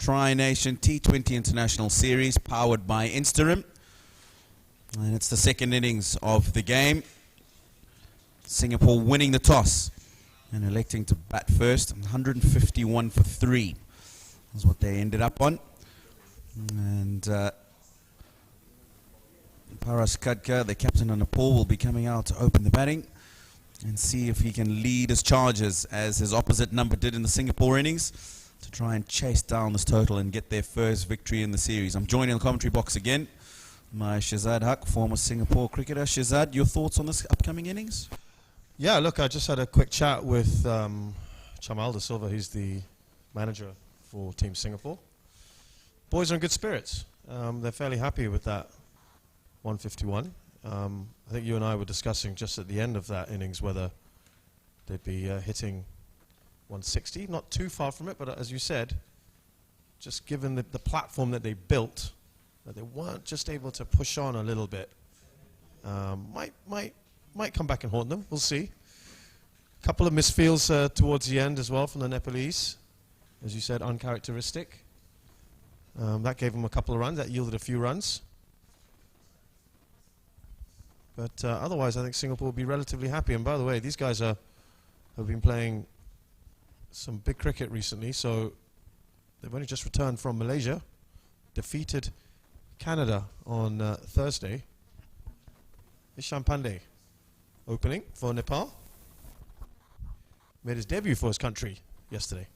Tri-Nation T20 International Series powered by Instagram. And it's the second innings of the game. Singapore winning the toss and electing to bat first. 151 for 3 is what they ended up on. And Khadka, the captain on Nepal, will be coming out to open the batting and see if he can lead his charges as his opposite number did in the Singapore innings to try and chase down this total and get their first victory in the series. I'm joined in the commentary box again by Shazad Haq, former Singapore cricketer. Shazad, your thoughts on this upcoming innings? Yeah, look, I just had a quick chat with Chamal De Silva, who's the manager for Team Singapore. Boys are in good spirits. They're fairly happy with that 151. I think you and I were discussing just at the end of that innings whether they'd be hitting 160. Not too far from it, but as you said, just given the platform that they built, that they weren't just able to push on a little bit, might come back and haunt them. We'll see. A couple of misfields towards the end as well from the Nepalese, as you said, uncharacteristic. That gave them a couple of runs. That yielded a few runs. But otherwise, I think Singapore will be relatively happy. And by the way, these guys have been playing some big cricket recently. So they've only just returned from Malaysia, defeated Canada on Thursday. Ishan Pandey opening for Nepal. Made his debut for his country yesterday.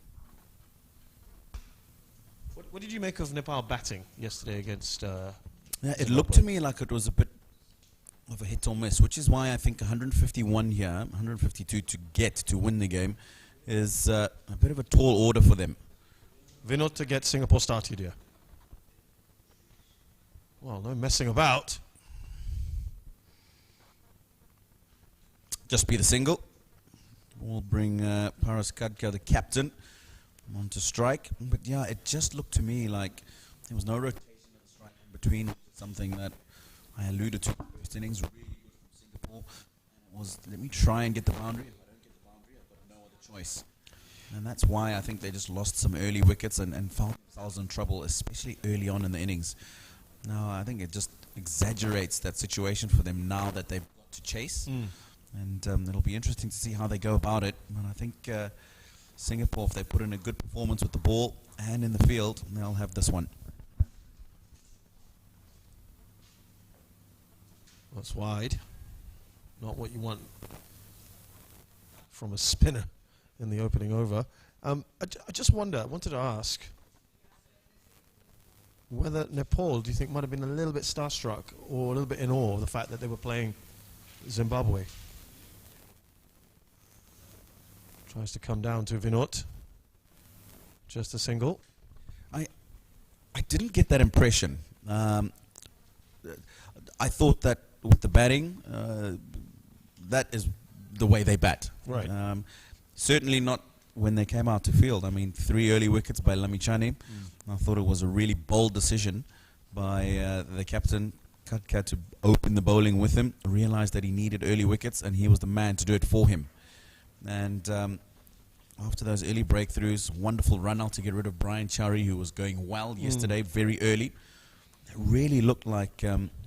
What did you make of Nepal batting yesterday against It looked to me like it was a bit of a hit or miss, which is why I think 151 here, 152 to win the game, is a bit of a tall order for them. Vinod to get Singapore started here. Well, no messing about. Just be the single. We'll bring Khadka, the captain, on to strike. But yeah, it just looked to me like there was no rotation of the strike in between. Something that I alluded to in the first innings, really good from Singapore. And it was, let me try and get the boundary. If I don't get the boundary, I've got no other choice. And that's why I think they just lost some early wickets and found themselves in trouble, especially early on in the innings. Now, I think it just exaggerates that situation for them now that they've got to chase. And it'll be interesting to see how they go about it. And I think Singapore, if they put in a good performance with the ball and in the field, they'll have this one. That's wide. Not what you want from a spinner in the opening over. I just wanted to ask whether Nepal, do you think, might have been a little bit starstruck or a little bit in awe of the fact that they were playing Zimbabwe? Tries to come down to Vinod. Just a single. I didn't get that impression. I thought that with the batting, that is the way they bat. Right. Certainly not when they came out to field. I mean, 3 early wickets by Lamichhane. I thought it was a really bold decision by the captain, Khadka, to open the bowling with him, realized that he needed early wickets, and he was the man to do it for him. And after those early breakthroughs, wonderful run out to get rid of Brian Chowry, who was going well yesterday, very early. It really looked like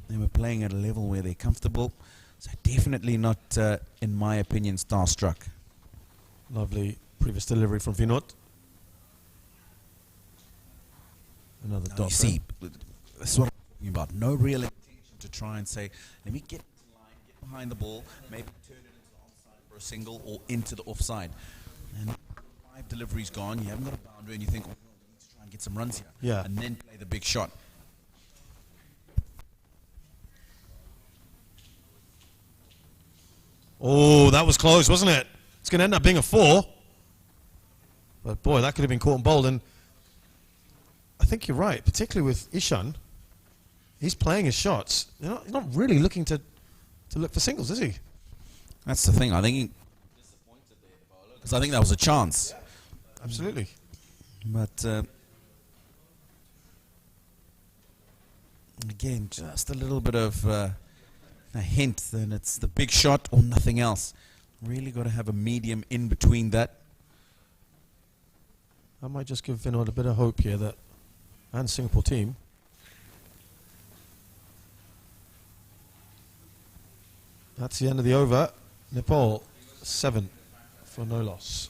they were playing at a level where they're comfortable. So definitely not, in my opinion, starstruck. Lovely previous delivery from Vinod. Another dot. You see, that's what I'm talking about. No real intention to try and say, let me get to the line, get behind the ball, maybe turn it into the onside for a single or into the offside. And 5 deliveries gone, you haven't got a boundary, and you think, oh, no, we need to try and get some runs here. Yeah. And then play the big shot. Oh, that was close, wasn't it? It's going to end up being a 4. But boy, that could have been caught and bowled. And I think you're right, particularly with Ishan. He's playing his shots. He's not really looking to look for singles, is he? That's the thing. I think he disappointed there, because I think that was a chance. Yeah, absolutely. But again, just a little bit of a hint that it's the big shot or nothing else. Really got to have a medium in between that. I might just give Vinod a bit of hope here that and Singapore team. That's the end of the over. Nepal 7 for no loss.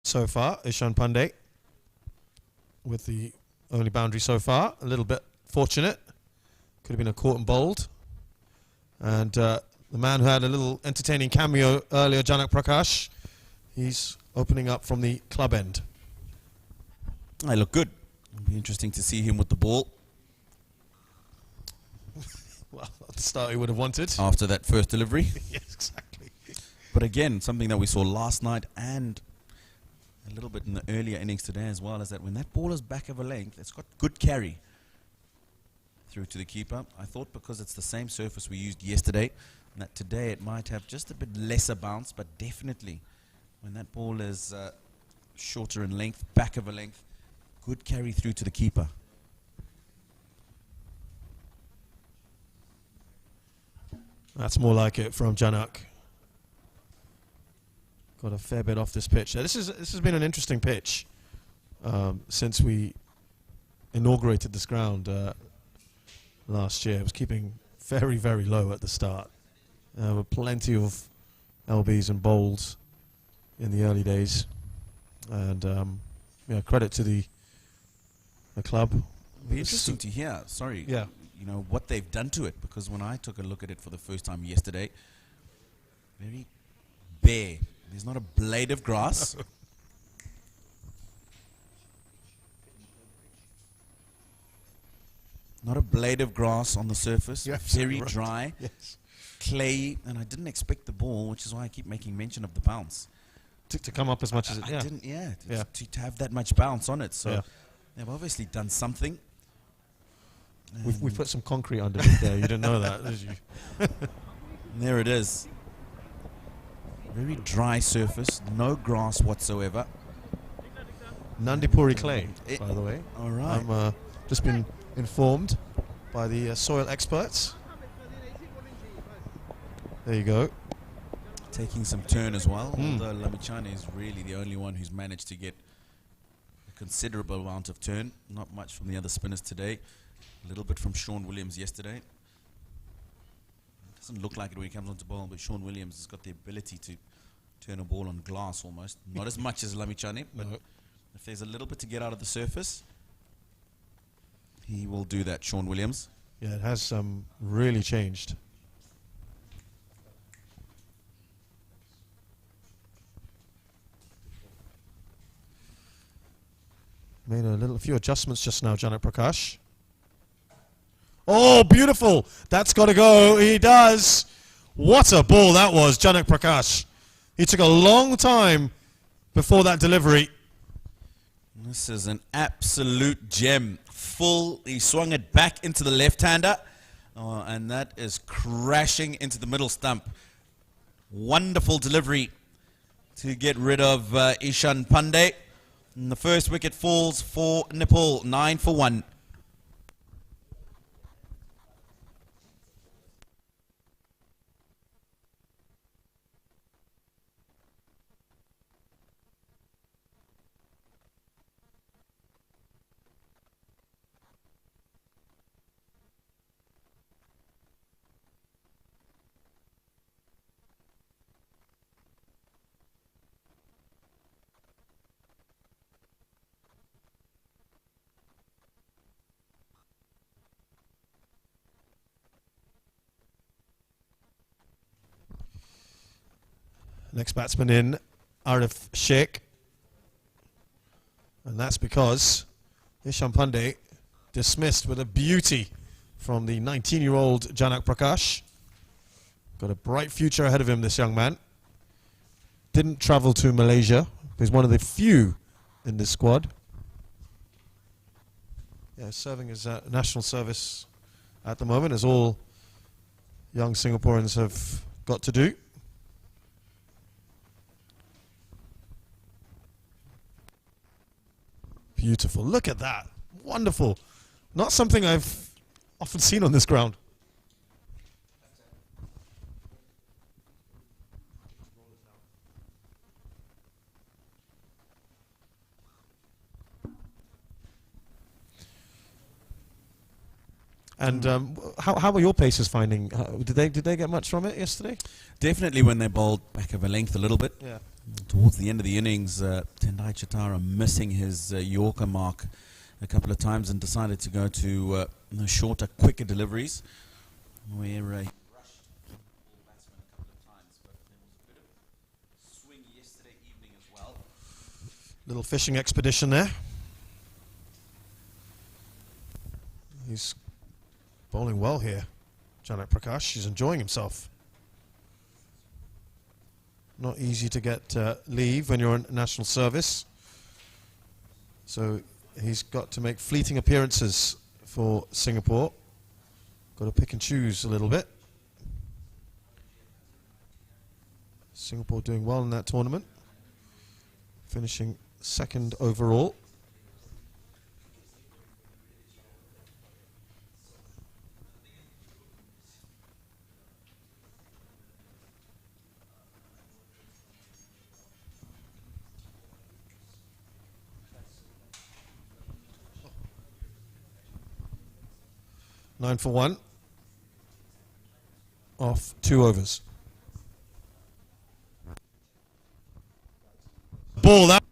So far, Ishan Pandey with the only boundary so far. A little bit fortunate. Could have been a caught and bowled. And the man who had a little entertaining cameo earlier, Janak Prakash, he's opening up from the club end. I look good. It'll be interesting to see him with the ball. Well, at the start he would have wanted. After that first delivery. Yes, exactly. But again, something that we saw last night and a little bit in the earlier innings today as well, is that when that ball is back of a length, it's got good carry through to the keeper. I thought because it's the same surface we used yesterday, that today it might have just a bit lesser bounce, but definitely when that ball is shorter in length, back of a length, good carry through to the keeper. That's more like it from Janak. Got a fair bit off this pitch. This has been an interesting pitch since we inaugurated this ground last year. It was keeping very, very low at the start. With plenty of LBs and bowls in the early days. And yeah, credit to the club. It'll be interesting to hear, sorry, yeah, you know, what they've done to it, because when I took a look at it for the first time yesterday, very bare. There's not a blade of grass. Not a blade of grass on the surface. You're Very right. dry, Yes. clayey, and I didn't expect the ball, which is why I keep making mention of the bounce. To come up as much as it. I Yeah. didn't, yeah, Yeah. to have that much bounce on it. So Yeah. they've obviously done something. We've put some concrete underneath there. You didn't know that, did you? And there it is. Very dry surface, no grass whatsoever. Nandipuri clay, by the way. All right. I'm just been informed by the soil experts. There you go. Taking some turn as well, Mm. although Lamichane is really the only one who's managed to get a considerable amount of turn. Not much from the other spinners today. A little bit from Sean Williams yesterday. It doesn't look like it when he comes onto bowl, but Sean Williams has got the ability to turn a ball on glass almost. Not as much as Lamichane, but No. if there's a little bit to get out of the surface, he will do that, Sean Williams. Yeah, it has really changed. Made a few adjustments just now, Janak Prakash. Oh, beautiful! That's got to go. He does. What a ball that was, Janak Prakash. He took a long time before that delivery. This is an absolute gem. Full, he swung it back into the left-hander, and that is crashing into the middle stump. Wonderful delivery to get rid of Ishan Pandey. And the first wicket falls for Nepal, 9 for 1. Next batsman in, Arif Sheikh. And that's because Isham Pandey dismissed with a beauty from the 19-year-old Janak Prakash. Got a bright future ahead of him, this young man. Didn't travel to Malaysia. He's one of the few in this squad. Yeah, serving his national service at the moment, as all young Singaporeans have got to do. Beautiful. Look at that. Wonderful. Not something I've often seen on this ground. And how were your pacers finding? Did they get much from it yesterday? Definitely when they bowled back of a length a little bit. Yeah. Towards the end of the innings, Tendai Chitara missing his Yorker mark a couple of times and decided to go to shorter, quicker deliveries. Where he rushed the batsman a couple of times, but there was a bit of swing yesterday evening as well. Little fishing expedition there. He's bowling well here, Janak Prakash. He's enjoying himself. Not easy to get leave when you're on national service. So he's got to make fleeting appearances for Singapore. Got to pick and choose a little bit. Singapore doing well in that tournament. Finishing second overall. Nine for one. Off 2 overs. Ball that.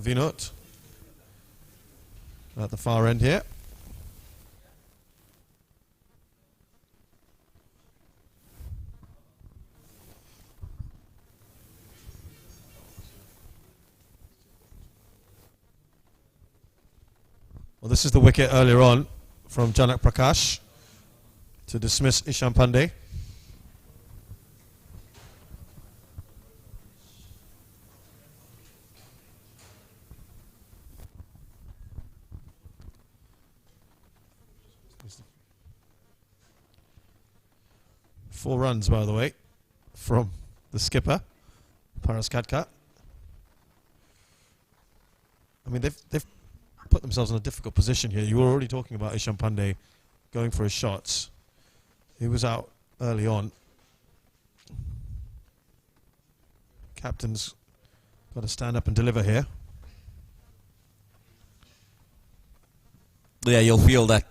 Vinod at the far end here. Well, this is the wicket earlier on from Janak Prakash to dismiss Isham Pandey. Four runs, by the way, from the skipper, Paras Khadka. I mean, they've put themselves in a difficult position here. You were already talking about Isham Pandey going for his shots. He was out early on. Captain's got to stand up and deliver here. Yeah, you'll feel that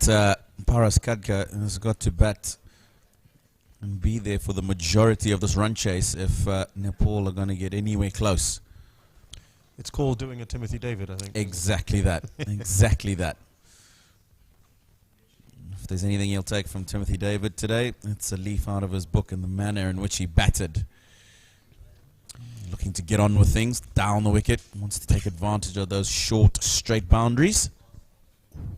Paras Khadka has got to bat and be there for the majority of this run chase if Nepal are going to get anywhere close. It's called doing a Timothy David, I think. Exactly that. Exactly that. If there's anything you'll take from Timothy David today, it's a leaf out of his book and the manner in which he batted. Looking to get on with things, down the wicket, wants to take advantage of those short, straight boundaries.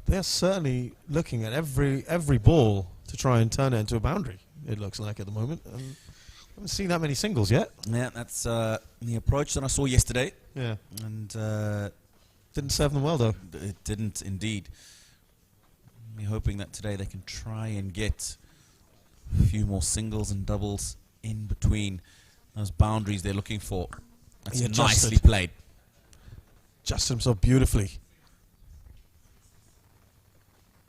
They're certainly looking at every ball to try and turn it into a boundary, it looks like at the moment. I haven't seen that many singles yet. Yeah, that's the approach that I saw yesterday. Yeah. And didn't serve them well, though. It didn't indeed. We're hoping that today they can try and get a few more singles and doubles in between those boundaries they're looking for. That's nicely played. Adjusted himself beautifully.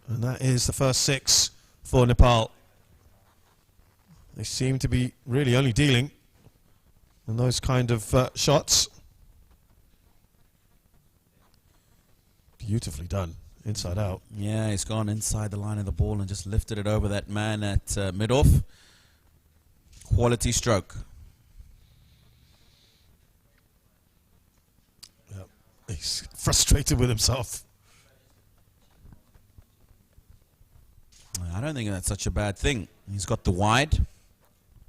And that is the first 6 for Nepal. They seem to be really only dealing in those kind of shots. Beautifully done, inside out. Yeah, he's gone inside the line of the ball and just lifted it over that man at mid-off. Quality stroke. Yep. He's frustrated with himself. I don't think that's such a bad thing. He's got the wide,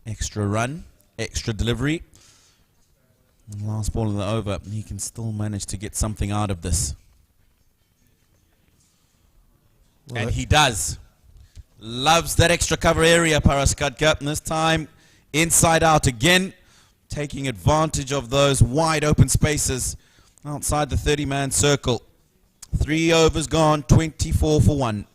extra run, extra delivery. Last ball of the over, he can still manage to get something out of this. Well, And he does. Loves that extra cover area, Paras Khadka. And this time, inside out again, taking advantage of those wide open spaces outside the 30-man circle. 3 overs gone, 24 for 1.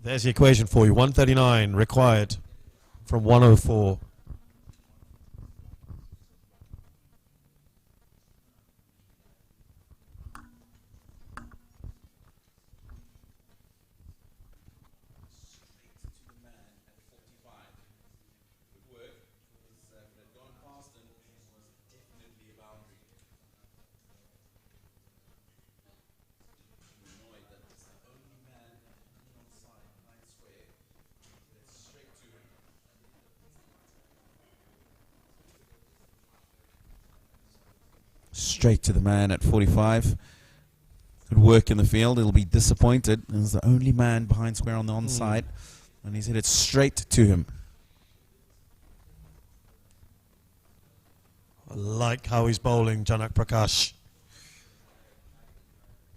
There's the equation for you. 139 required from 104. Straight to the man at 45. Good work in the field. He'll be disappointed. He's the only man behind square on the onside. And he's hit it straight to him. I like how he's bowling, Janak Prakash.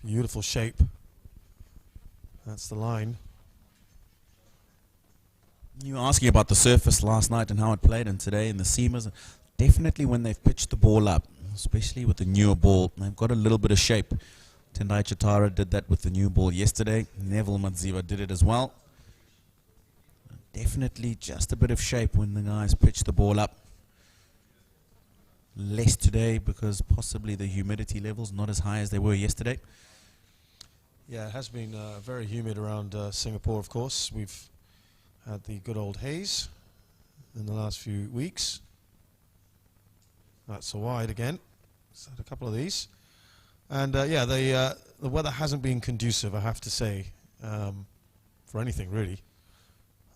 Beautiful shape. That's the line. You were asking about the surface last night and how it played, and today in the seamers. Definitely when they've pitched the ball up, especially with the newer ball, they've got a little bit of shape. Tendai Chitara did that with the new ball yesterday. Neville Madziva did it as well. Definitely just a bit of shape when the guys pitch the ball up. Less today because possibly the humidity levels not as high as they were yesterday. Yeah, it has been very humid around Singapore, of course. We've had the good old haze in the last few weeks. That's a wide again. So had a couple of these. And yeah, the weather hasn't been conducive, I have to say, for anything really.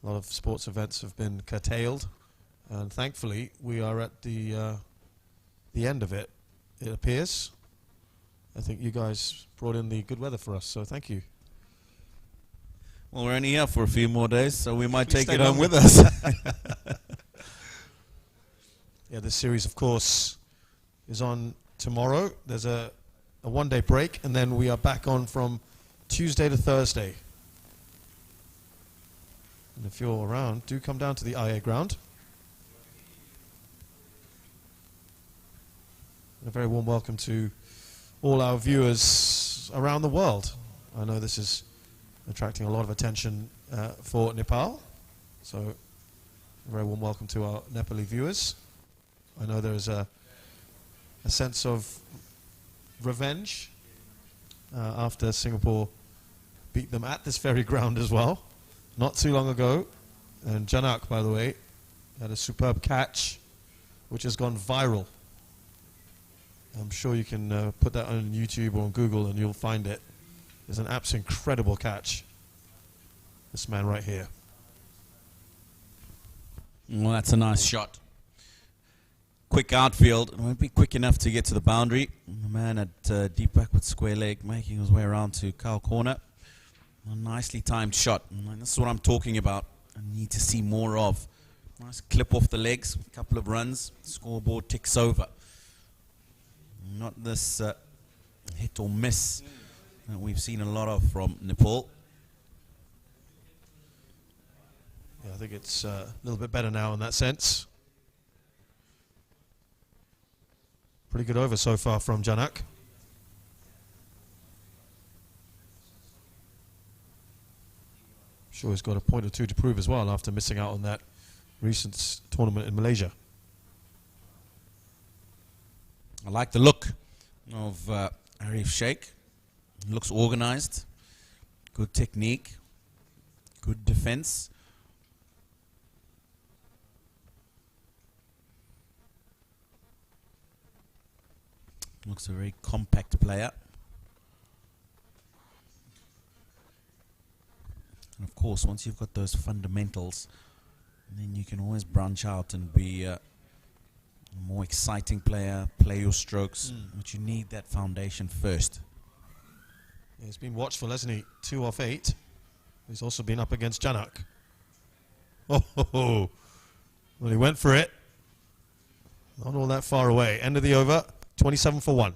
A lot of sports events have been curtailed. And thankfully, we are at the end of it, it appears. I think you guys brought in the good weather for us, so thank you. Well, we're only here for a few more days, so we might take stay it home longer. with us. Yeah, this series, of course, is on tomorrow. There's a one-day break, and then we are back on from Tuesday to Thursday. And if you're around, do come down to the IA ground. And a very warm welcome to all our viewers around the world. I know this is attracting a lot of attention for Nepal, so a very warm welcome to our Nepali viewers. I know there is a sense of revenge after Singapore beat them at this very ground as well, not too long ago. And Janak, by the way, had a superb catch, which has gone viral. I'm sure you can put that on YouTube or on Google and you'll find it. It's an absolutely incredible catch. This man right here. Well, that's a nice shot. Quick outfield. It won't be quick enough to get to the boundary. The man at deep backward square leg making his way around to cow corner. A nicely timed shot. And this is what I'm talking about. I need to see more of. Nice clip off the legs. A couple of runs. Scoreboard ticks over. Not this hit or miss that we've seen a lot of from Nepal. think it's a little bit better now in that sense. Pretty good over so far from Janak. Sure, he's got a point or two to prove as well after missing out on that recent tournament in Malaysia. I like the look of Arif Sheikh. Looks organized, good technique, good defense. Looks a very compact player. And of course, once you've got those fundamentals, then you can always branch out and be a more exciting player, play your strokes, but you need that foundation first. Yeah, he's been watchful, hasn't he? 2 off 8. He's also been up against Janak. Oh, well, he went for it. Not all that far away. End of the over, 27 for 1.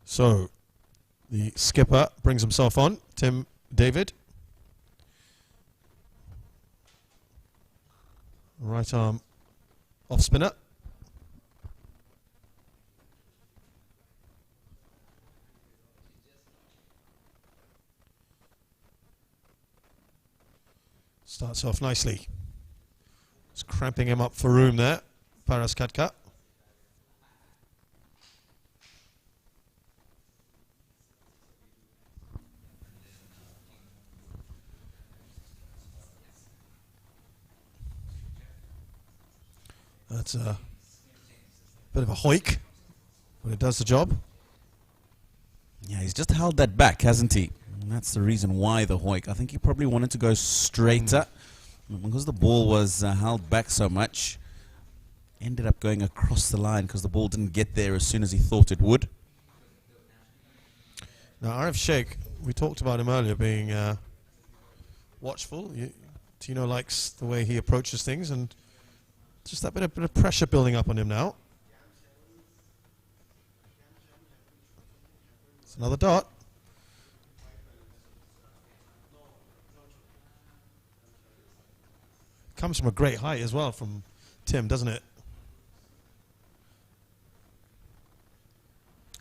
So, the skipper brings himself on, Tim David. Right arm off spinner. Starts off nicely. It's cramping him up for room there, Paras Khadka. That's a bit of a hoik, but it does the job. Yeah, he's just held that back, hasn't he? And that's the reason why the hoik. I think he probably wanted to go straighter. Because the ball was held back so much, ended up going across the line because the ball didn't get there as soon as he thought it would. Now, Arif Sheikh, we talked about him earlier being watchful. Tino likes the way he approaches things, and just that bit of pressure building up on him now. It's another dot. Comes from a great height as well from Tim, doesn't it?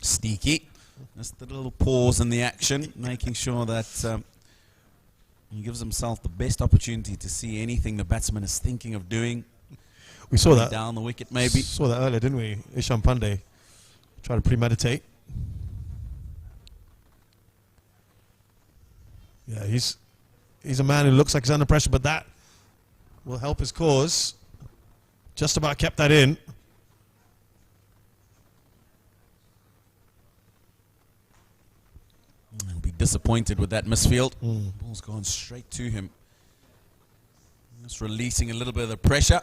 Sneaky. Just the little pause in the action, making sure that he gives himself the best opportunity to see anything the batsman is thinking of doing. We saw that. Down the wicket, maybe. Saw that earlier, didn't we? Isham Pandey tried to premeditate. Yeah, he's a man who looks like he's under pressure, but that will help his cause. Just about kept that in. He'll be disappointed with that misfield. Ball's gone straight to him. Just releasing a little bit of the pressure.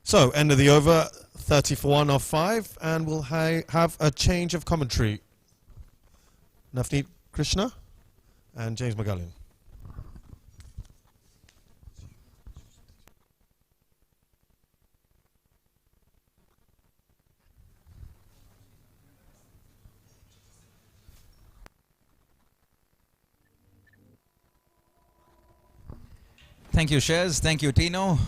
So, end of the over, 30 for 1 off 5, and we'll have a change of commentary. Navneet Krishna and James McGullion. Thank you, Shez. Thank you, Tino.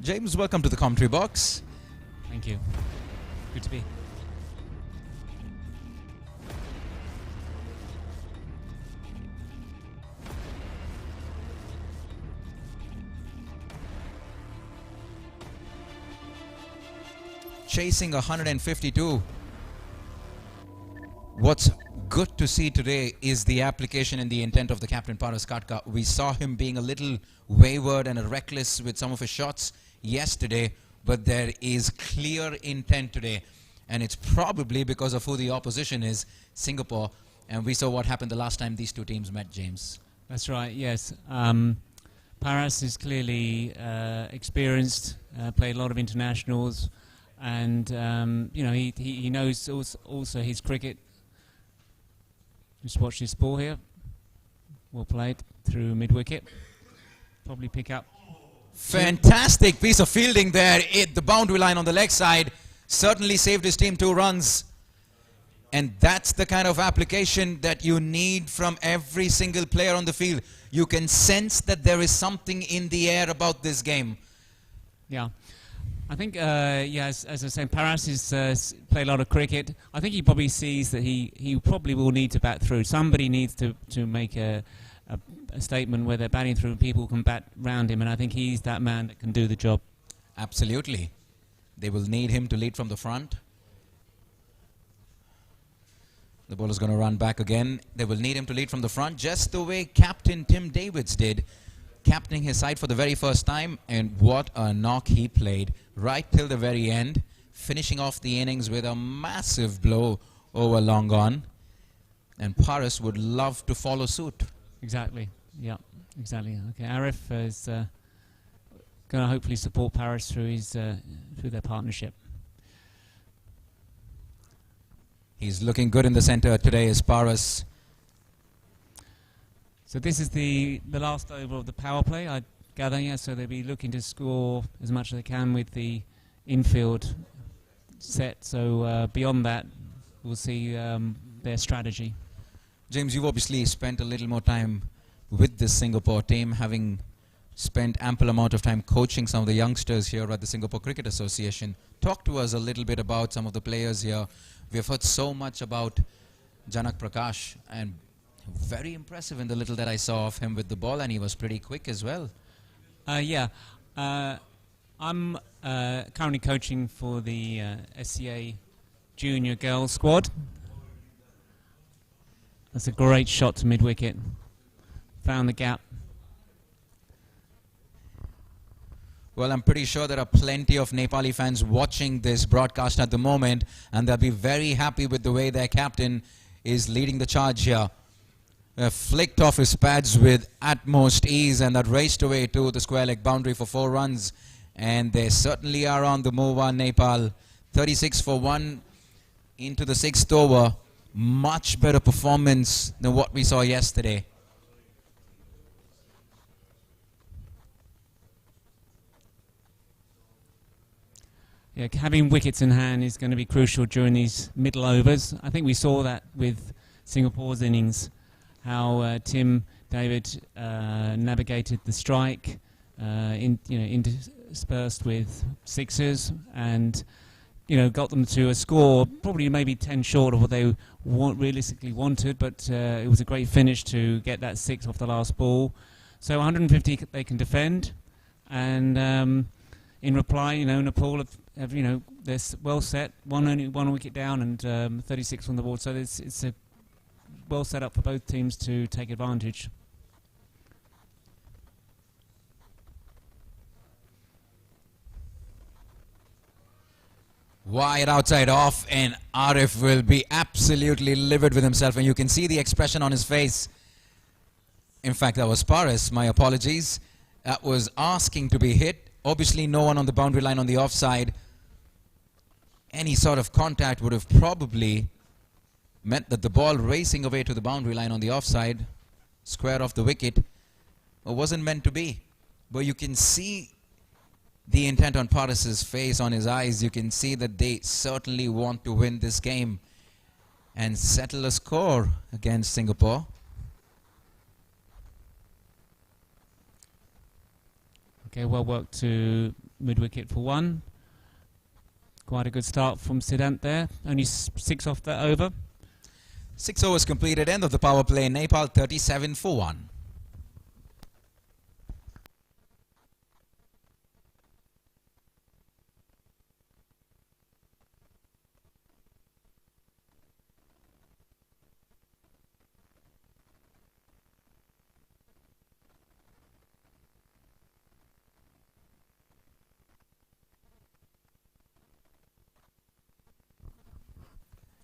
James, welcome to the commentary box. Thank you. Good to be. Chasing 152. What's good to see today is the application and the intent of the captain, Paras Khadka. We saw him being a little wayward and reckless with some of his shots yesterday, but there is clear intent today. And it's probably because of who the opposition is, Singapore. And we saw what happened the last time these two teams met, James. That's right, yes. Paras is clearly experienced, played a lot of internationals, and you know, he knows also his cricket. Just watch this ball here. Well played through mid-wicket. Probably pick up. Fantastic piece of fielding there at the boundary line on the leg side. Certainly saved his team 2 runs. And that's the kind of application that you need from every single player on the field. You can sense that there is something in the air about this game. Yeah. I think, yeah, as I was saying, Paras has played a lot of cricket. I think he probably sees that he probably will need to bat through. Somebody needs to make a statement where they're batting through and people can bat round him, and I think he's that man that can do the job. Absolutely. They will need him to lead from the front. The bowler's going to run back again. They will need him to lead from the front, just the way Captain Tim Davids did, captaining his side for the very first time. And what a knock he played right till the very end, finishing off the innings with a massive blow over long on. And Paras would love to follow suit. Exactly. Yeah, exactly. Okay, Arif is going to hopefully support Paras through his through their partnership. He's looking good in the centre today as Paras. So this is the last over of the power play, I gather, yeah, so they'll be looking to score as much as they can with the infield set. So beyond that, we'll see their strategy. James, you've obviously spent a little more time with this Singapore team, having spent ample amount of time coaching some of the youngsters here at the Singapore Cricket Association. Talk to us a little bit about some of the players here. We've heard so much about Janak Prakash, and very impressive in the little that I saw of him with the ball, and he was pretty quick as well. Yeah, I'm currently coaching for the SCA Junior Girls squad. That's a great shot to mid-wicket. Found the gap. Well, I'm pretty sure there are plenty of Nepali fans watching this broadcast at the moment, and they'll be very happy with the way their captain is leading the charge here. Flicked off his pads with utmost ease, and that raced away to the square leg boundary for 4 runs. And they certainly are on the move on Nepal. 36 for 1 into the 6th over. Much better performance than what we saw yesterday. Yeah, having wickets in hand is going to be crucial during these middle overs. I think we saw that with Singapore's innings, how Tim David navigated the strike, interspersed with sixes, and got them to a score probably maybe 10 short of what they realistically wanted, but it was a great finish to get that 6 off the last ball. So 150 they can defend, and in reply, Nepal have they're well set, only one wicket down and 36 on the board, so it's a well set up for both teams to take advantage. Wide outside off, and Arif will be absolutely livid with himself, and you can see the expression on his face. In fact, that was Paras, my apologies. That was asking to be hit. Obviously no one on the boundary line on the offside. Any sort of contact would have probably meant that the ball racing away to the boundary line on the offside, square off the wicket, wasn't meant to be. But you can see the intent on Paras's face, on his eyes. You can see that they certainly want to win this game and settle a score against Singapore. Okay, well worked to mid-wicket for 1. Quite a good start from Siddhant there. Only 6 off that over. 6 overs completed. End of the power play. Nepal 37 for 1.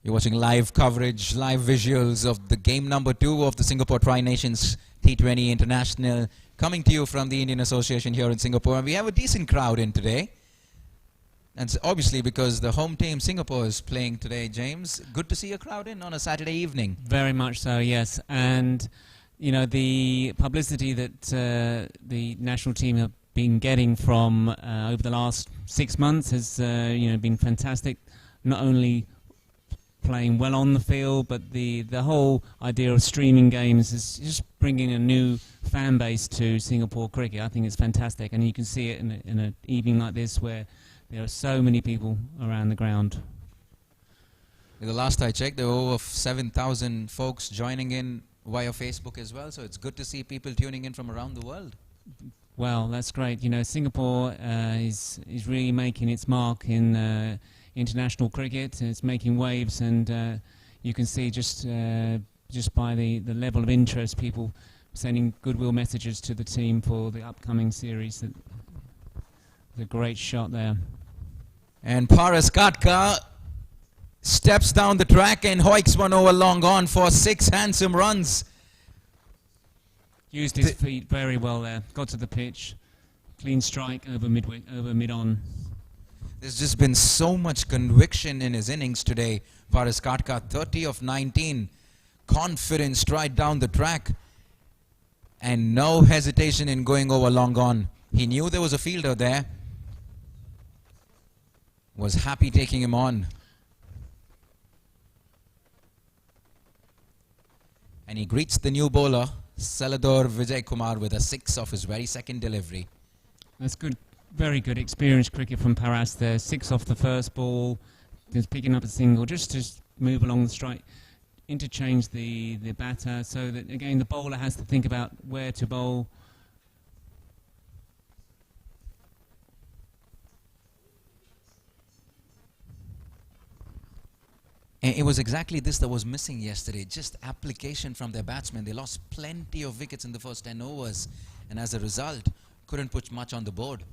You're watching live coverage, live visuals of the game number 2 of the Singapore Tri-Nations T20 International, coming to you from the Indian Association here in Singapore. And we have a decent crowd in today. And it's obviously because the home team Singapore is playing today, James. Good to see a crowd in on a Saturday evening. Very much so, yes. And, you know, the publicity that the national team have been getting from over the last 6 months has, you know, been fantastic. Not only playing well on the field, but the whole idea of streaming games is just bringing a new fan base to Singapore cricket. I think it's fantastic, and you can see it in an evening like this where there are so many people around the ground. The last I checked, there were over 7,000 folks joining in via Facebook as well, so it's good to see people tuning in from around the world. Well, that's great. You know, Singapore is really making its mark in international cricket. It's making waves, and you can see just by the level of interest, people sending goodwill messages to the team for the upcoming series. The great shot there. And Paras Khadka steps down the track and hoiks one over long on for 6 handsome runs. Used his feet very well there. Got to the pitch. Clean strike over mid-on. There's just been so much conviction in his innings today. Paras Khadka, 30 of 19. Confident stride down the track. And no hesitation in going over long on. He knew there was a fielder there. Was happy taking him on. And he greets the new bowler, Salador Vijay Kumar, with a 6 off his very second delivery. That's good. Very good experienced cricket from Paras there. 6 off the first ball. Just picking up a single just to move along the strike. Interchange the batter so that, again, the bowler has to think about where to bowl. And it was exactly this that was missing yesterday. Just application from their batsmen. They lost plenty of wickets in the first 10 overs. And as a result, couldn't put much on the board.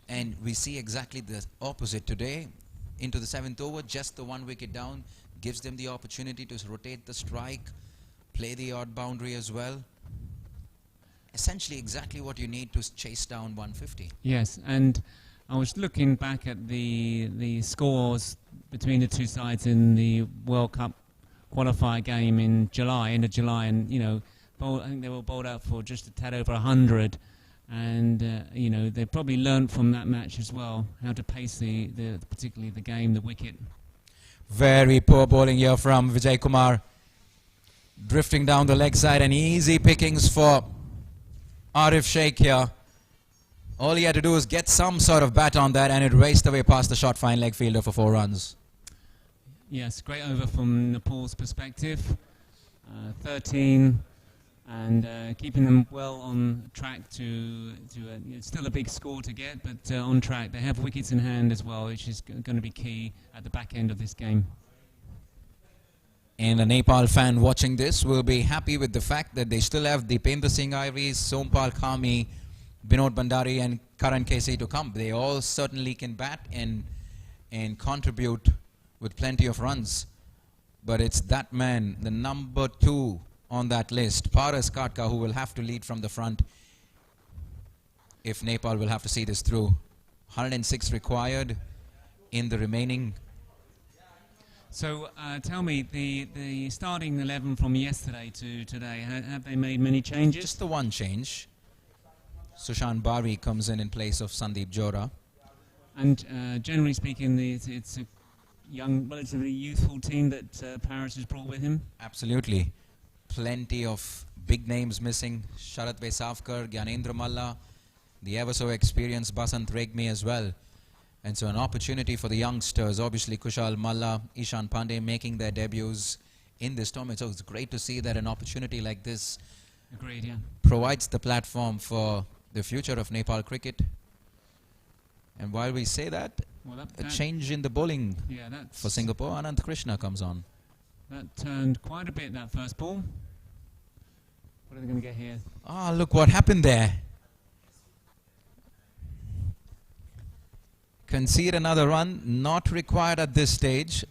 And we see exactly the opposite today. Into the 7th over, just the 1 wicket down, gives them the opportunity to rotate the strike, play the odd boundary as well. Essentially exactly what you need to chase down 150. Yes, and I was looking back at the scores between the two sides in the World Cup qualifier game in July, end of July, and, you know, I think they were bowled out for just a tad over 100. And, you know, they probably learned from that match as well how to pace particularly the game, the wicket. Very poor bowling here from Vijay Kumar. Drifting down the leg side and easy pickings for Arif Sheikh here. All he had to do was get some sort of bat on that, and it raced away past the short fine leg fielder for 4 runs. Yes, great over from Nepal's perspective. 13. And keeping them well on track to it's still a big score to get, but on track. They have wickets in hand as well, which is going to be key at the back end of this game. And a Nepal fan watching this will be happy with the fact that they still have Deependra Singh Ivory, Sompal Kami, Binod Bandari and Karan Kesai to come. They all certainly can bat and contribute with plenty of runs. But it's that man, the number 2 on that list, Paras Khadka, who will have to lead from the front if Nepal will have to see this through. 106 required in the remaining. So tell me, the starting 11 from yesterday to today, have they made many changes? Just the one change. Sushant Bari comes in place of Sandeep Johra. And generally speaking, it's a young, relatively youthful team that Paras has brought with him? Absolutely. Plenty of big names missing. Sharat Vesavkar, Gyanendra Malla, the ever so experienced Basant Regmi as well. And so an opportunity for the youngsters, obviously Kushal Malla, Ishan Pandey making their debuts in this tournament. So it's great to see that an opportunity like this Agreed, yeah. provides the platform for the future of Nepal cricket. And while we say that, Well, a change in the bowling yeah, that's, for Singapore, Anand Krishna comes on. that turned quite a bit, that first ball. What are they going to get here? Ah, look what happened there. Concede another run, not required at this stage.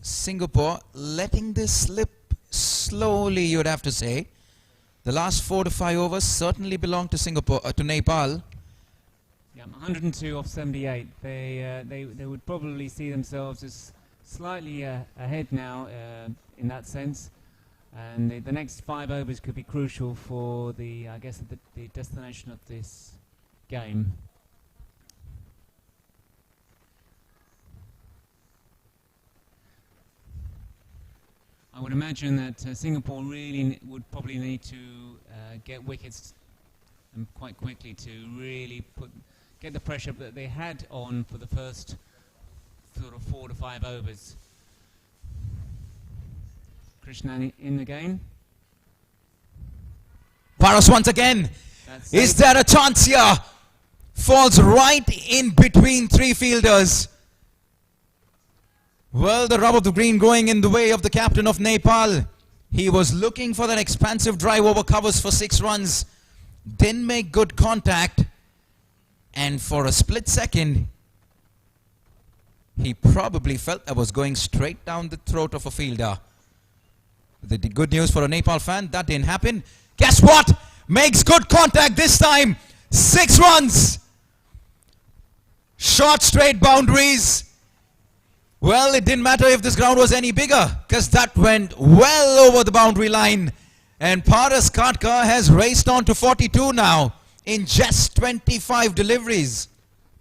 Singapore letting this slip slowly, you would have to say. The last 4 to 5 overs certainly belong to Singapore, to Nepal. Yeah, 102 off 78. They would probably see themselves as slightly ahead now in that sense. And the next 5 overs could be crucial for the, I guess, the destination of this game. I would imagine that Singapore really would probably need to get wickets quite quickly to really get the pressure that they had on for the first sort of 4 to 5 overs. Krishna in again. Paras once again. Is there a chance here? Falls right in between 3 fielders. Well, the rub of the green going in the way of the captain of Nepal. He was looking for that expansive drive over covers for 6 runs. Didn't make good contact. And for a split second, he probably felt that was going straight down the throat of a fielder. The good news for a Nepal fan, that didn't happen. Guess what? Makes good contact this time. 6 runs. Short straight boundaries. Well, it didn't matter if this ground was any bigger, because that went well over the boundary line. And Paras Khadka has raced on to 42 now in just 25 deliveries.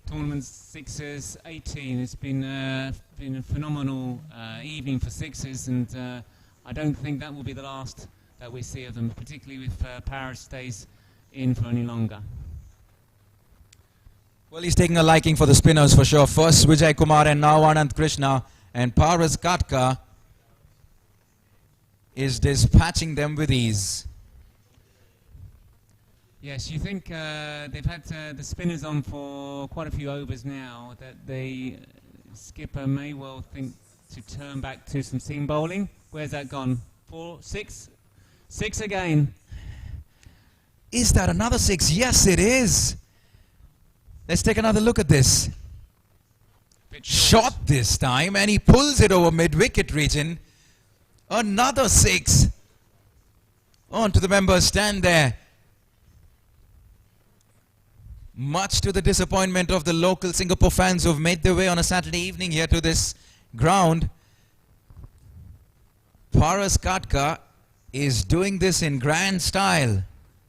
Tournament sixes, 18. It's been a phenomenal evening for sixes, and I don't think that will be the last that we see of them, particularly if Paras stays in for any longer. Well, he's taking a liking for the spinners for sure. First Vijay Kumar and now Anand Krishna. And Paras Khadka is dispatching them with ease. Yes, you think they've had the spinners on for quite a few overs now, that the skipper may well think to turn back to some seam bowling. Where's that gone? 4, 6? 6 again. Is that another 6? Yes, it is. Let's take another look at this. Shot this time, and he pulls it over mid-wicket region. Another 6. On to the members stand there. Much to the disappointment of the local Singapore fans who've made their way on a Saturday evening here to this ground. Paras Khadka is doing this in grand style.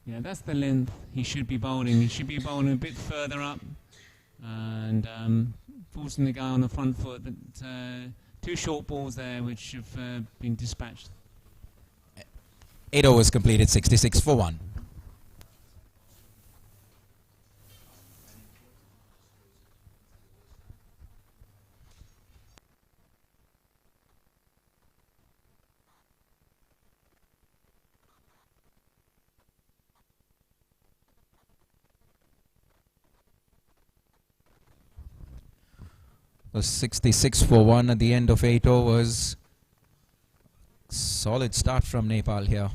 Yeah, that's the length he should be bowling. He should be bowling a bit further up and forcing the guy on the front foot. But 2 short balls there which have been dispatched. 8 overs completed, 66 for 1. Was 66 for 1 at the end of 8 overs. Solid start from Nepal here.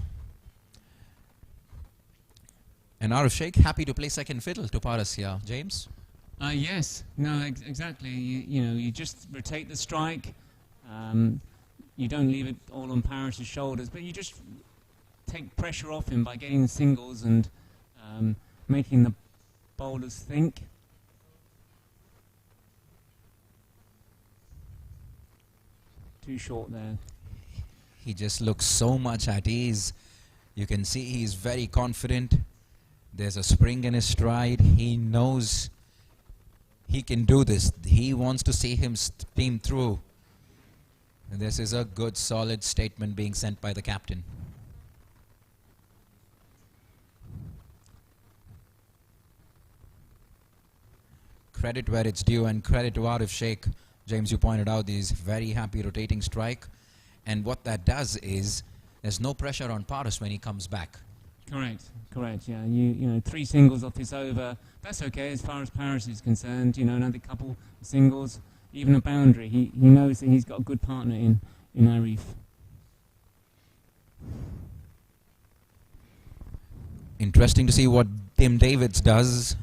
And Arif Sheikh happy to play second fiddle to Paras here. James? Yes, no, exactly. You know, you just rotate the strike. You don't leave it all on Paras's shoulders, but you just take pressure off him by getting singles and making the bowlers think. Too short there. He just looks so much at ease. You can see he's very confident. There's a spring in his stride. He knows he can do this. He wants to see him steam through. And this is a good, solid statement being sent by the captain. credit where it's due, and credit to Arif Sheikh. James, you pointed out these very happy rotating strike, and what that does is there's no pressure on Paris when he comes back. Correct. Yeah, you know, 3 singles off this over. That's okay as far as Paris is concerned. You know, another couple of singles, even a boundary. He knows that he's got a good partner in Arif. Interesting to see what Tim Davids does.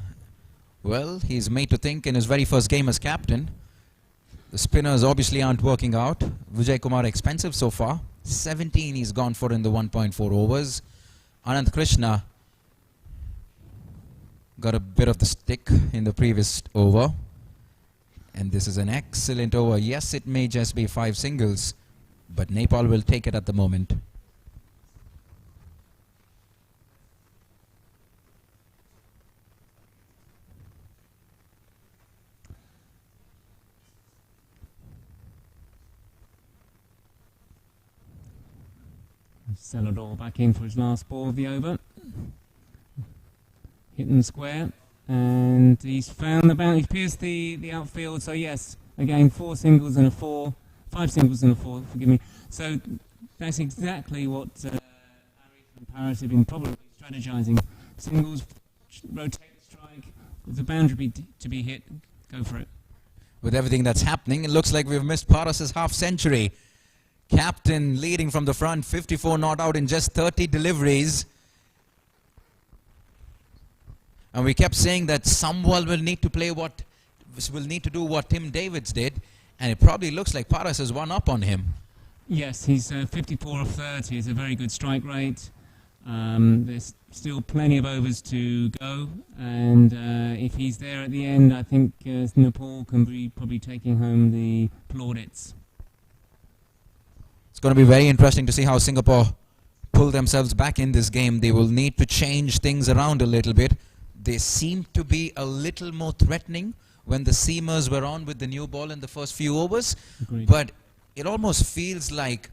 Well, he's made to think in his very first game as captain. The spinners obviously aren't working out. Vijay Kumar expensive so far. 17 he's gone for in the 1.4 overs. Anand Krishna got a bit of the stick in the previous over. And this is an excellent over. Yes, it may just be 5 singles, but Nepal will take it at the moment. Celador back in for his last ball of the over. Hitting square. And he's found the boundary. He's pierced the outfield. So yes, again, 4 singles and a 4. 5 singles and a 4, forgive me. So that's exactly what Arif and Paris have been probably strategizing. Singles, rotate the strike. With the boundary to be hit, go for it. With everything that's happening, it looks like we've missed Paris's half century. Captain leading from the front, 54 not out in just 30 deliveries. And we kept saying that someone will need to do what Tim Davids did, and it probably looks like Paris has one up on him. Yes, he's 54 of 30. It's a very good strike rate. There's still plenty of overs to go, and if he's there at the end, I think Nepal can be probably taking home the plaudits. It's going to be very interesting to see how Singapore pull themselves back in this game. They will need to change things around a little bit. They seem to be a little more threatening when the seamers were on with the new ball in the first few overs. Agreed. But it almost feels like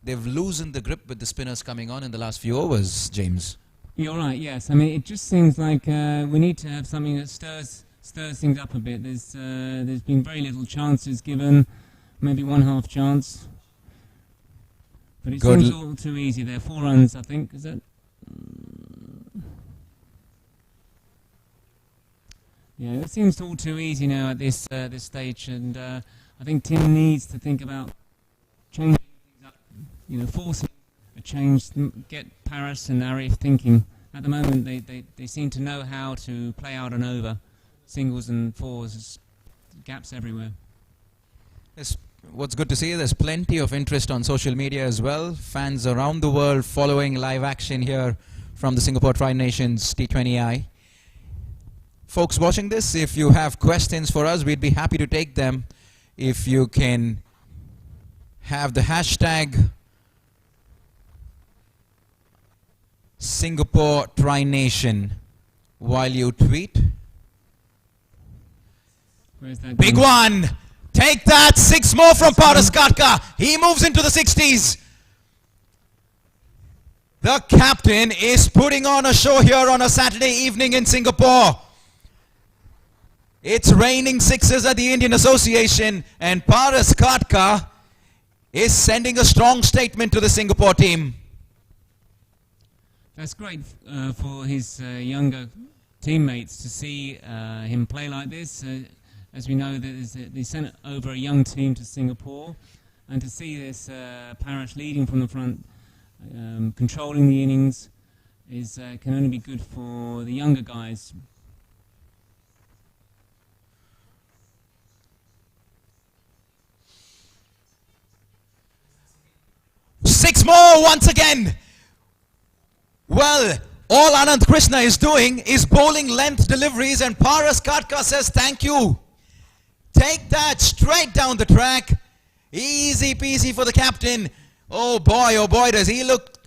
they've loosened the grip with the spinners coming on in the last few overs, James. You're right, yes. I mean, it just seems like we need to have something that stirs things up a bit. There's been very little chances given, maybe 1/2 chance. But it seems all too easy there. 4 runs, I think, is it? Yeah, it seems all too easy now at this stage, and I think Tim needs to think about changing things up. You know, forcing a change, get Paris and Arif thinking. At the moment, they seem to know how to play out an over, singles and 4s, gaps everywhere. What's good to see, there's plenty of interest on social media as well. Fans around the world following live action here from the Singapore Tri-Nations T20I. Folks watching this, if you have questions for us, we'd be happy to take them. If you can have the hashtag Singapore Tri-Nation while you tweet. Where's that Big one! Take that! 6 more from Paras Khadka. He moves into the 60s. The captain is putting on a show here on a Saturday evening in Singapore. It's raining 6s at the Indian Association, and Paras Khadka is sending a strong statement to the Singapore team. That's great for his younger teammates to see him play like this. As we know, they sent over a young team to Singapore, and to see this Paris leading from the front, controlling the innings, can only be good for the younger guys. Six more once again. Well, all Anand Krishna is doing is bowling length deliveries, and Paras Khadka says thank you. Take that straight down the track. Easy peasy for the captain. Oh boy, does he look.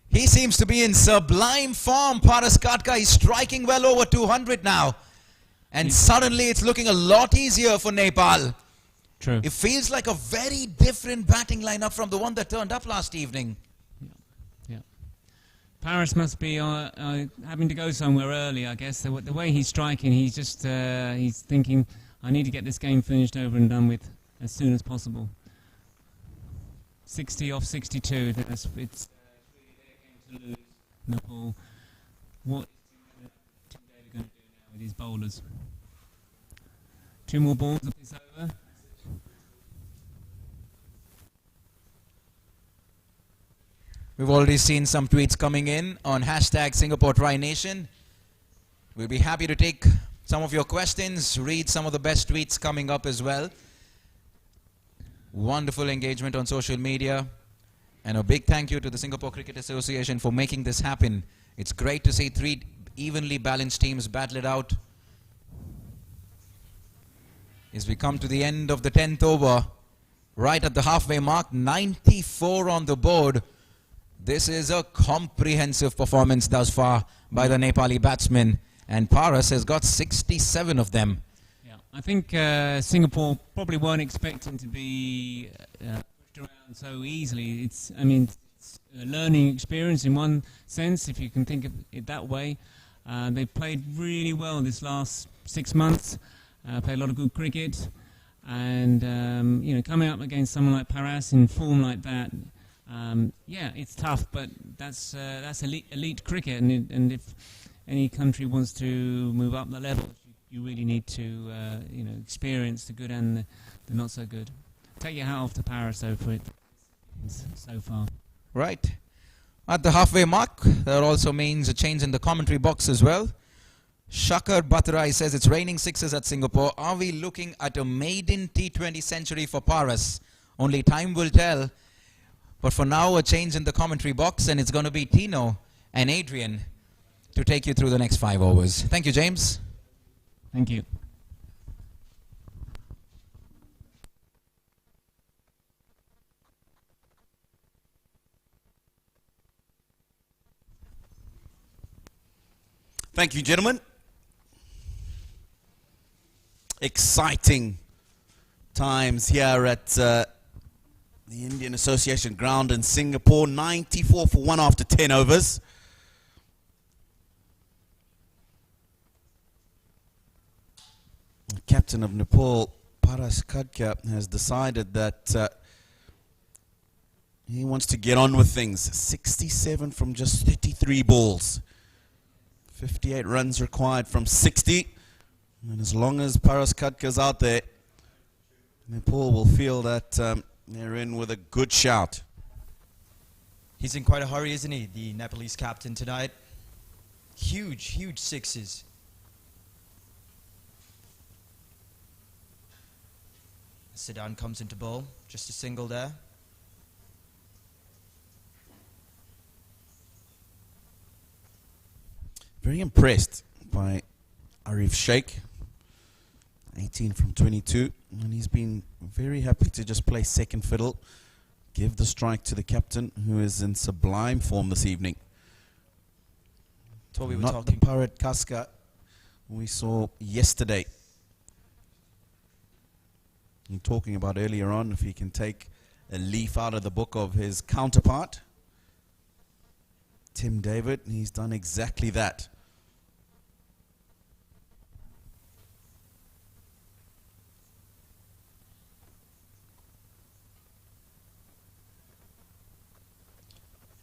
He seems to be in sublime form. Paras Khadka is striking well over 200 now. And suddenly it's looking a lot easier for Nepal. True. It feels like a very different batting lineup from the one that turned up last evening. Yeah. Paris must be having to go somewhere early, I guess. The way he's striking, he's just he's thinking, I need to get this game finished over and done with as soon as possible. 60 off 62. It's really their game to lose. Nepal. What is Tim David going to do now with his bowlers? 2 more balls of this over. We've already seen some tweets coming in on hashtag Singapore Try Nation. We'll be happy to take some of your questions, read some of the best tweets coming up as well. Wonderful engagement on social media. And a big thank you to the Singapore Cricket Association for making this happen. It's great to see 3 evenly balanced teams battle it out. As we come to the end of the 10th over, right at the halfway mark, 94 on the board. This is a comprehensive performance thus far by the Nepali batsmen, and Paras has got 67 of them. Yeah, I think Singapore probably weren't expecting to be pushed around so easily. It's a learning experience in one sense, if you can think of it that way. They've played really well this last 6 months, played a lot of good cricket, and coming up against someone like Paras in form like that. Yeah, it's tough, but that's elite cricket, and if any country wants to move up the levels, you really need to experience the good and the not so good. Take your hat off to Paris though for it so far. Right. At the halfway mark, that also means a change in the commentary box as well. Shakar Batarai says it's raining sixes at Singapore. Are we looking at a maiden T20 century for Paras? Only time will tell. But for now, a change in the commentary box, and it's going to be Tino and Adrian to take you through the next 5 overs. Thank you, James. Thank you. Thank you, gentlemen. Exciting times here at the Indian Association ground in Singapore. 94 for 1 after 10 overs. The captain of Nepal, Paras Khadka, has decided that he wants to get on with things. 67 from just 33 balls. 58 runs required from 60. And as long as Paras Khadka's out there, Nepal will feel that they're in with a good shout. He's in quite a hurry, isn't he, the Nepalese captain tonight? Huge sixes. Sidan comes into bowl, just a single there. Very impressed by Arif Sheikh. 18 from 22, and he's been very happy to just play second fiddle, give the strike to the captain, who is in sublime form this evening. That's what we were Not talking. the Pirate Khadka we saw yesterday. And talking about earlier on, if he can take a leaf out of the book of his counterpart, Tim David, he's done exactly that.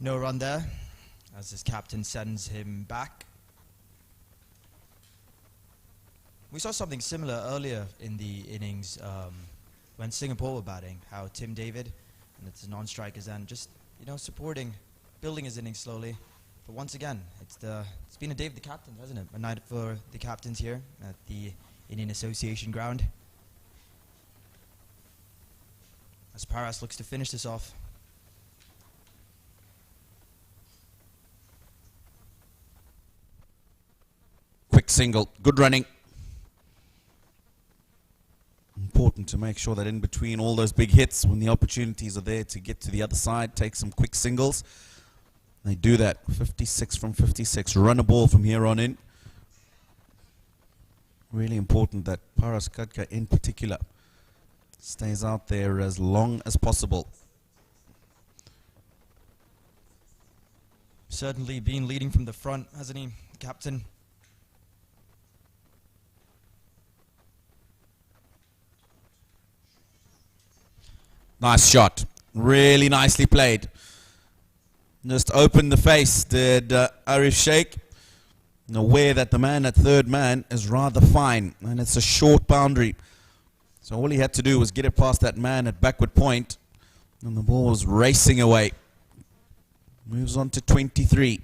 No run there, as his captain sends him back. We saw something similar earlier in the innings when Singapore were batting, how Tim David, and it's the non-strikers then, just, supporting, building his innings slowly. But once again, it's been a day of the captain, hasn't it? A night for the captains here at the Indian Association ground. As Paras looks to finish this off. Quick single, good running. Important to make sure that in between all those big hits, when the opportunities are there to get to the other side, take some quick singles. They do that. 56 from 56. Run a ball from here on in. Really important that Paras Khadka in particular stays out there as long as possible. Certainly been leading from the front, hasn't he, captain? Nice shot. Really nicely played. Just opened the face, did Arif Sheikh. And aware that the man at third man is rather fine. And it's a short boundary. So all he had to do was get it past that man at backward point. And the ball was racing away. Moves on to 23.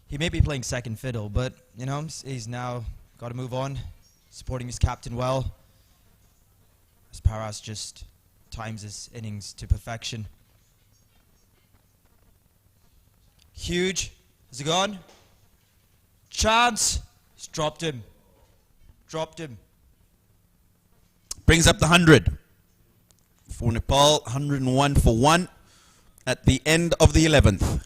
He may be playing second fiddle, but, you know, he's now got to move on. Supporting his captain well. As Paras just times his innings to perfection. Huge. Is it gone? Chance. He's dropped him. Dropped him. Brings up the 100 for Nepal. 101 for 1 at the end of the 11th.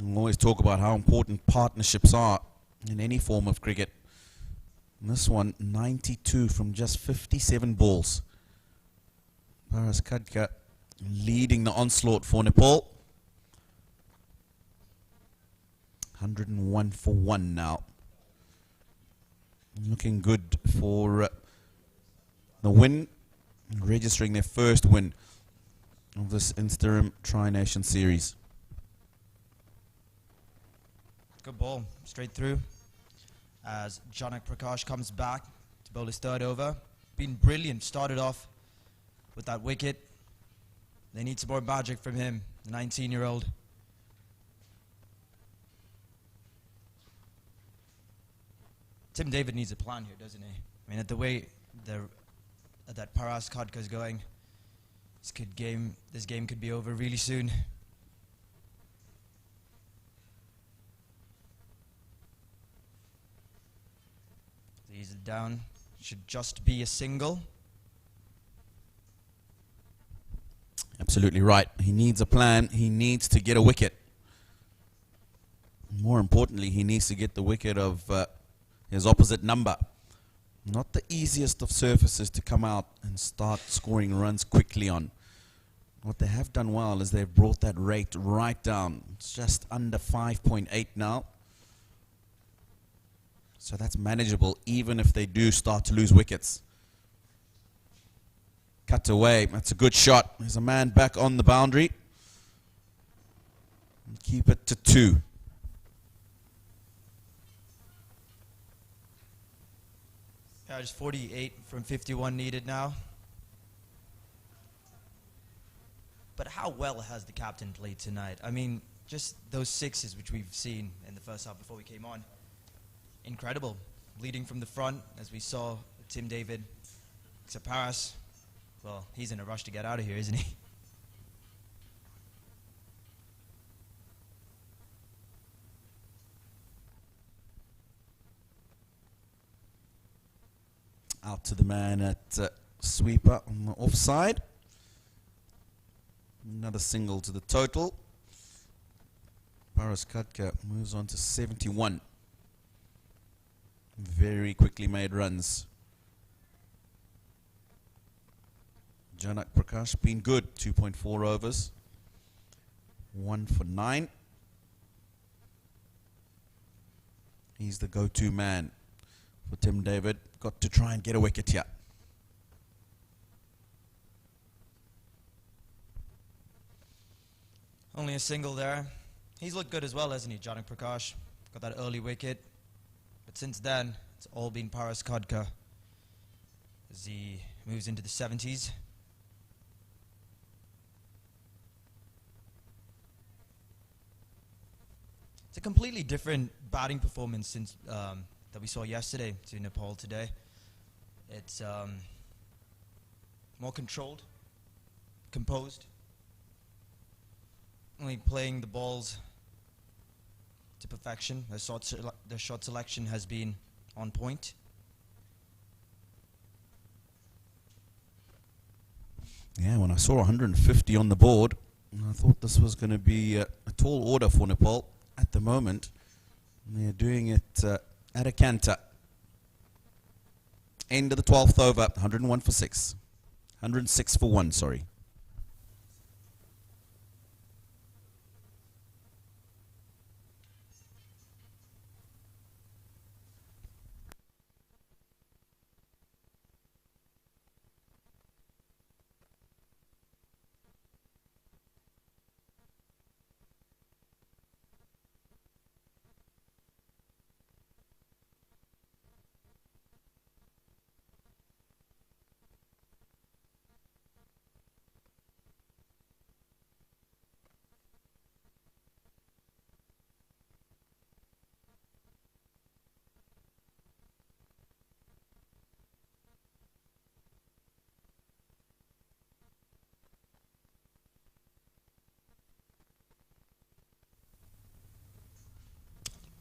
We always talk about how important partnerships are in any form of cricket. And this one, 92 from just 57 balls. Paras Khadka leading the onslaught for Nepal. 101 for 1 now. Looking good for the win. Registering their first win of this interim Tri-Nation Series. Good ball, straight through. As Janak Prakash comes back to bowl his third over. Been brilliant, started off with that wicket. They need some more magic from him, the 19-year-old. Tim David needs a plan here, doesn't he? I mean, at the way that Paras Khadka is going, this game could be over really soon. Ease it down. Should just be a single. Absolutely right. He needs a plan. He needs to get a wicket. More importantly, he needs to get the wicket of his opposite number. Not the easiest of surfaces to come out and start scoring runs quickly on. What they have done well is they've brought that rate right down. It's just under 5.8 now. So that's manageable even if they do start to lose wickets. Cut away. That's a good shot. There's a man back on the boundary. And keep it to 2. Yeah, just 48 from 51 needed now. But how well has the captain played tonight? I mean, just those sixes which we've seen in the first half before we came on. Incredible. Leading from the front, as we saw Tim David. Except Paras, well, he's in a rush to get out of here, isn't he? Out to the man at sweeper on the offside. Another single to the total. Paras Khadka moves on to 71. Very quickly made runs. Janak Prakash been good. 2.4 overs. 1 for 9. He's the go-to man for Tim David. Got to try and get a wicket here. Only a single there. He's looked good as well, hasn't he, Janak Prakash? Got that early wicket. But since then, it's all been Paras Khadka as he moves into the 70s. It's a completely different batting performance since that we saw yesterday to Nepal today. It's more controlled, composed, only playing the balls to perfection. The shot selection has been on point. Yeah, when I saw 150 on the board, I thought this was going to be a tall order for Nepal. At the moment, they're doing it at a canter. End of the 12th over, 101 for 6. 106 for 1, sorry.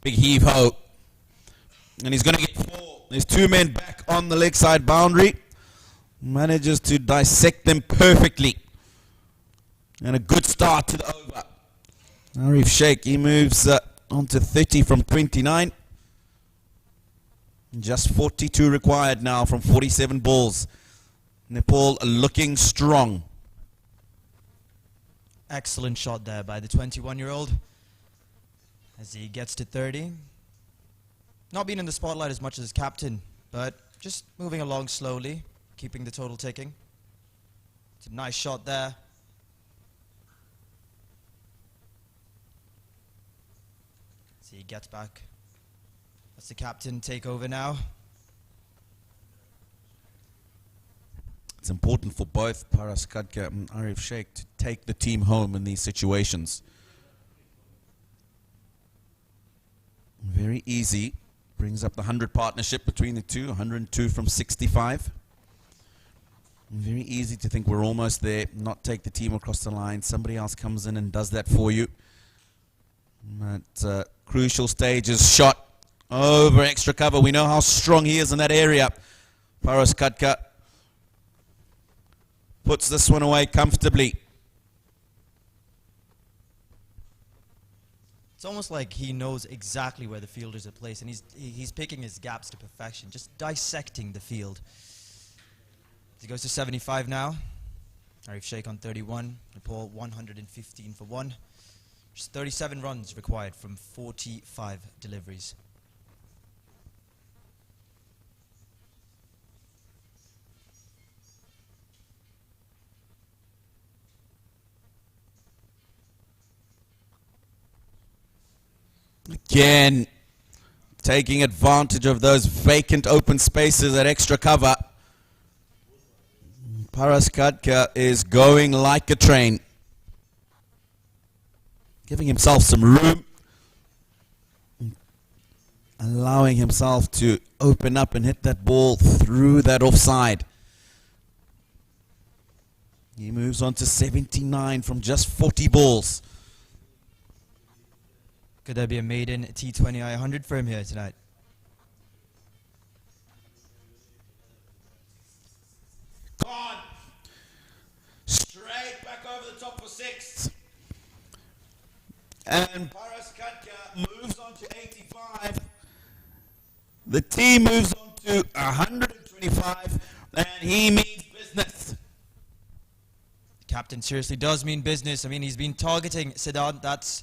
Big heave-ho. And he's going to get 4. There's 2 men back on the leg side boundary. Manages to dissect them perfectly. And a good start to the over. Arif Sheikh, he moves on to 30 from 29. Just 42 required now from 47 balls. Nepal looking strong. Excellent shot there by the 21-year-old as he gets to 30. Not being in the spotlight as much as his captain, but just moving along slowly, keeping the total ticking. It's a nice shot there. So he gets back. That's the captain take over now. It's important for both Paras Khadka and Arif Sheikh to take the team home in these situations. Very easy. Brings up the 100 partnership between the two. 102 from 65. Very easy to think we're almost there. Not take the team across the line. Somebody else comes in and does that for you. That crucial stage is shot over extra cover. We know how strong he is in that area. Paras Khadka puts this one away comfortably. It's almost like he knows exactly where the fielders are placed, and he's picking his gaps to perfection, just dissecting the field. He goes to 75 now. Arif Sheikh on 31. Nepal 115 for 1. Just 37 runs required from 45 deliveries. Again, taking advantage of those vacant open spaces at extra cover. Paras Khadka is going like a train. Giving himself some room. Allowing himself to open up and hit that ball through that offside. He moves on to 79 from just 40 balls. Could there be a maiden T20I 100 for him here tonight? Gone. Straight back over the top for 6. And Paras Khadka moves on to 85. The team moves on to 125. And he means business. The captain seriously does mean business. I mean, he's been targeting Siddhant. That's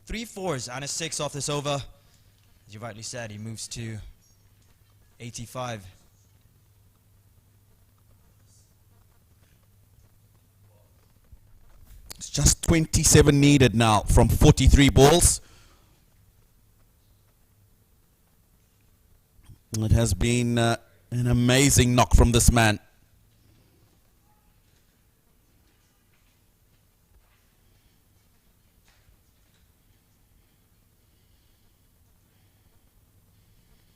3 4s and a 6 off this over. As you rightly said, he moves to 85. It's just 27 needed now from 43 balls. It has been an amazing knock from this man.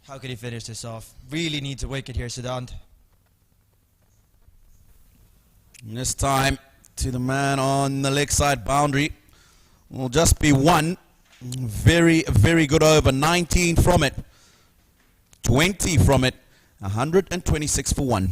How could he finish this off? Really need to wicket here, Siddhant. And this time to the man on the leg side boundary. Will just be one. Very, very good over. 19 from it. 20 from it. 126 for one.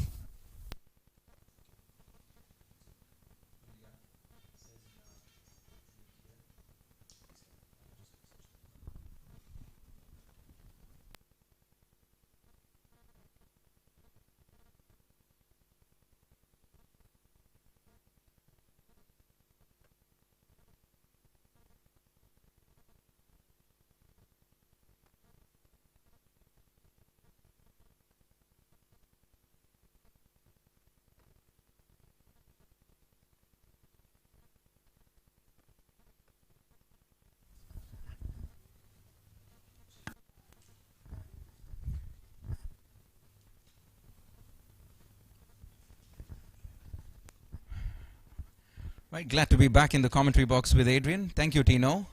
Right, glad to be back in the commentary box with Adrian. Thank you, Tino.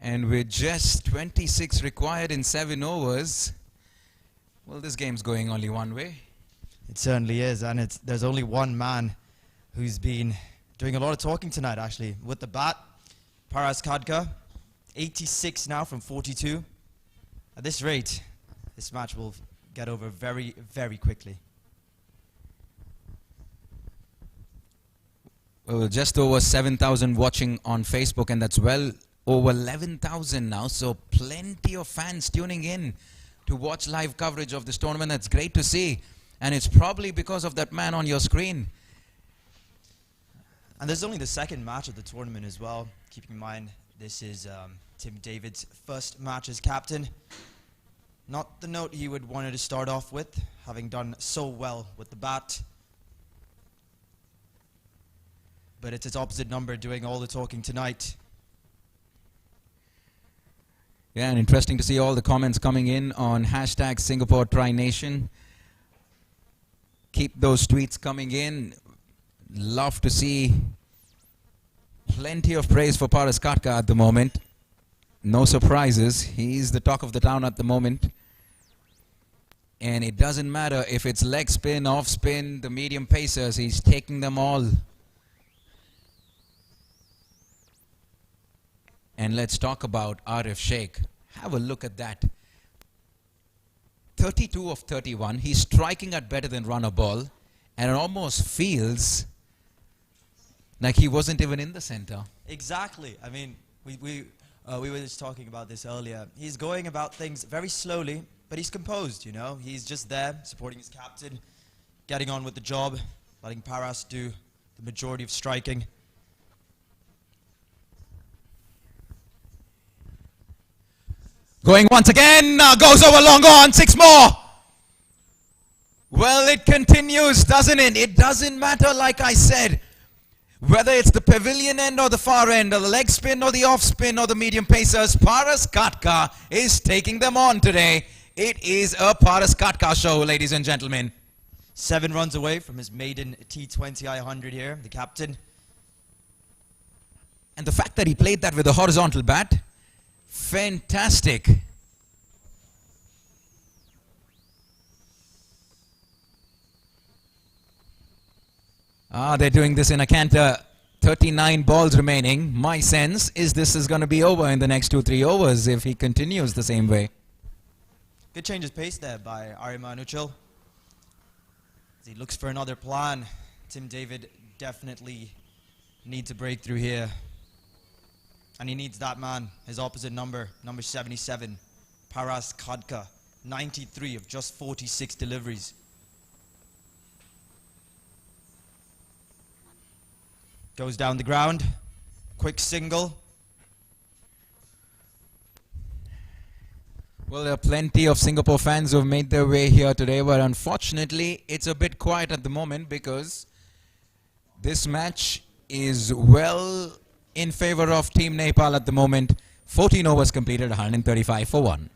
And with just 26 required in 7 overs, well, this game's going only one way. It certainly is, and there's only one man who's been doing a lot of talking tonight, actually, with the bat. Paras Khadka, 86 now from 42. At this rate, this match will get over very, very quickly. Well, just over 7,000 watching on Facebook, and that's well over 11,000 now. So plenty of fans tuning in to watch live coverage of this tournament. That's great to see. And it's probably because of that man on your screen. And there's only the second match of the tournament as well. Keeping in mind, this is Tim David's first match as captain. Not the note he would wanted to start off with, having done so well with the bat. But it's his opposite number doing all the talking tonight. Yeah, and interesting to see all the comments coming in on hashtag Singapore Tri Nation. Keep those tweets coming in. Love to see plenty of praise for Paras Khadka at the moment. No surprises. He's the talk of the town at the moment. And it doesn't matter if it's leg spin, off spin, the medium pacers, he's taking them all. And let's talk about Arif Sheikh. Have a look at that. 32 of 31. He's striking at better than run a ball. And it almost feels like he wasn't even in the center. Exactly. I mean, we were just talking about this earlier. He's going about things very slowly, but he's composed, you know. He's just there, supporting his captain, getting on with the job, letting Paras do the majority of striking. Going once again, goes over long on, 6 more. Well, it continues, doesn't it? It doesn't matter, like I said, whether it's the pavilion end or the far end, or the leg spin or the off spin or the medium pacers, Paras Khadka is taking them on today. It is a Paras Khadka show, ladies and gentlemen. 7 runs away from his maiden T20 I-100 here, the captain. And the fact that he played that with a horizontal bat, fantastic. They're doing this in a canter. 39 balls remaining. My sense is this is going to be over in the next 2-3 overs if he continues the same way. Good change of pace there by Arima Anuchil. As he looks for another plan. Tim David definitely needs a breakthrough here. And he needs that man, his opposite number, number 77, Paras Khadka, 93 of just 46 deliveries. Goes down the ground, quick single. Well, there are plenty of Singapore fans who have made their way here today, but unfortunately, it's a bit quiet at the moment because this match is well in favor of Team Nepal at the moment. 14 overs completed, 135 for 1.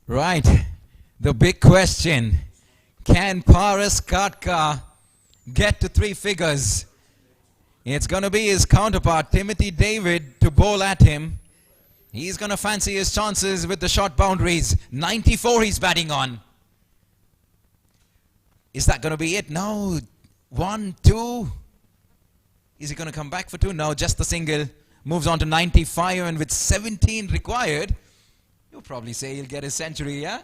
Right. The big question. Can Paras Khadka get to 3 figures? It's going to be his counterpart, Timothy David, to bowl at him. He's going to fancy his chances with the short boundaries. 94 he's batting on. Is that going to be it? No. 1, 2. Is he going to come back for 2? No, just the single. Moves on to 95, and with 17 required, you'll probably say he'll get his century, yeah?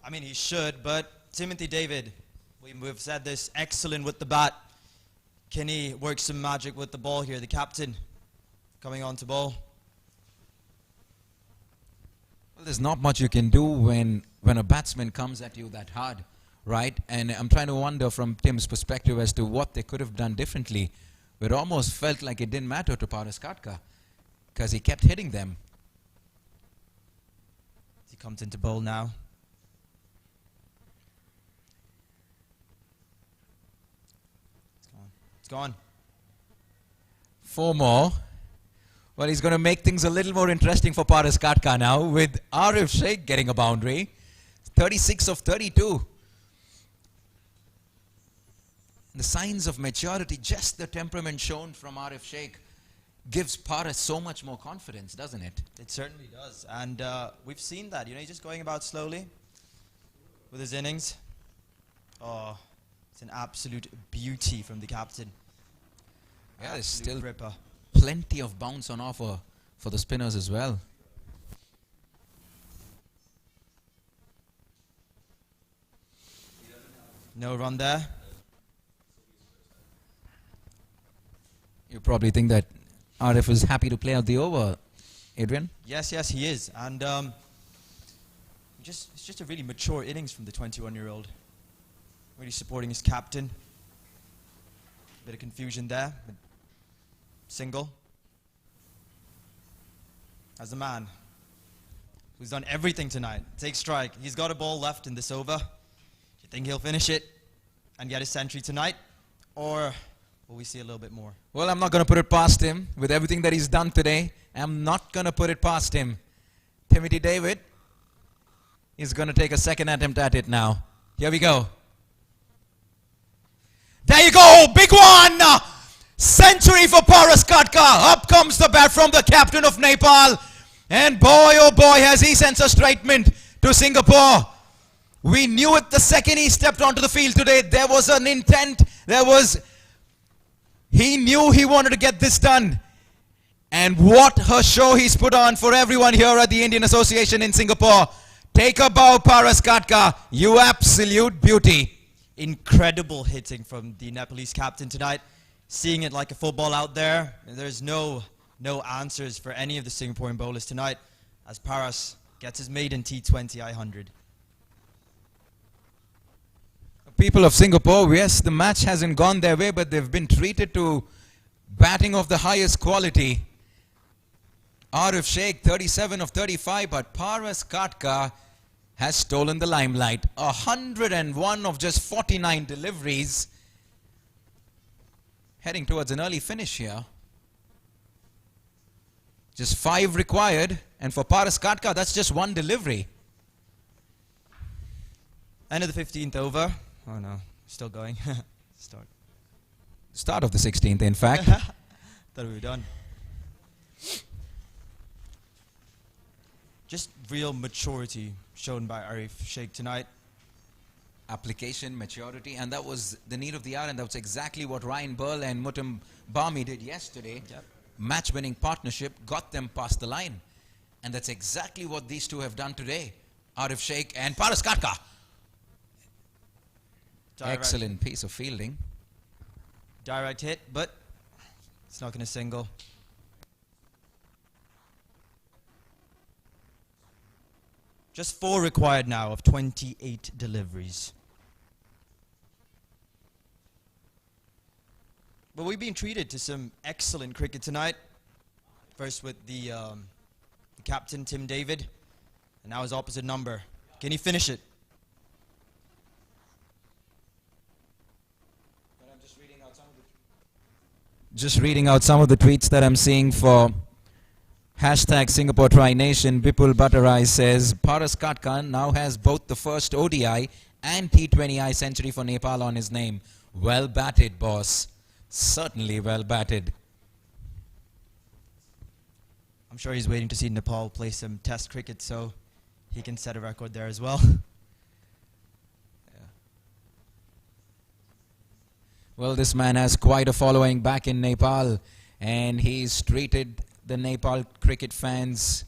I mean, he should, but Timothy David, we've said this, excellent with the bat. Can he work some magic with the ball here? The captain coming on to bowl. Well, there's not much you can do when a batsman comes at you that hard, right? And I'm trying to wonder from Tim's perspective as to what they could have done differently. It almost felt like it didn't matter to Paras Khadka because he kept hitting them. He comes into bowl now. It's gone. 4 more. Well, he's going to make things a little more interesting for Paras Khadka now with Arif Sheikh getting a boundary. 36 of 32. The signs of maturity, just the temperament shown from Arif Sheikh gives Paras so much more confidence, doesn't it? It certainly does. And we've seen that. You know, he's just going about slowly with his innings. Oh, it's an absolute beauty from the captain. Yeah, there's Absolute still ripper. plenty of bounce on offer for the spinners as well. No run there. You probably think that Arif is happy to play out the over, Adrian? Yes, he is. And it's just a really mature innings from the 21-year-old. Really supporting his captain. Bit of confusion there. Single. As a man who's done everything tonight. Take strike. He's got a ball left in this over. Do you think he'll finish it and get his century tonight? Or will we see a little bit more? Well, I'm not going to put it past him. With everything that he's done today, I'm not going to put it past him. Timothy David is going to take a second attempt at it now. Here we go. There you go, big one! Century for Paras Khadka. Up comes the bat from the captain of Nepal. And boy, oh boy, has he sent a statement to Singapore. We knew it the second he stepped onto the field today. There was an intent. He knew he wanted to get this done. And what a show he's put on for everyone here at the Indian Association in Singapore. Take a bow, Paras Khadka. You absolute beauty. Incredible hitting from the Nepalese captain tonight. Seeing it like a football out there. There's no answers for any of the Singaporean bowlers tonight as Paras gets his maiden T20 I100. People of Singapore, yes, the match hasn't gone their way, but they've been treated to batting of the highest quality. Arif Sheikh, 37 of 35, but Paras Khadka has stolen the limelight. 101 of just 49 deliveries. Heading towards an early finish here. Just 5 required, and for Paras Khadka, that's just 1 delivery. End of the 15th over. Oh no, still going. Start of the 16th, in fact. Thought we were done. Just real maturity shown by Arif Sheikh tonight. Application, maturity, and that was the need of the hour, and that's exactly what Ryan Burl and Mutum Bami did yesterday. Yep. Match-winning partnership got them past the line, and that's exactly what these two have done today. Arif Sheikh and Paras Khadka. Excellent piece of fielding. Direct hit, but it's not going to single. Just 4 required now of 28 deliveries. But we've been treated to some excellent cricket tonight. First with the captain, Tim David. And now his opposite number. Can he finish it? Just reading out some of the tweets that I'm seeing for Hashtag Singapore Tri Nation. Bipul Bhattarai says Paras Khadka now has both the first ODI and T20I century for Nepal on his name. Well batted, boss. Certainly well batted. I'm sure he's waiting to see Nepal play some test cricket so he can set a record there as well. Well, this man has quite a following back in Nepal, and he's treated the Nepal cricket fans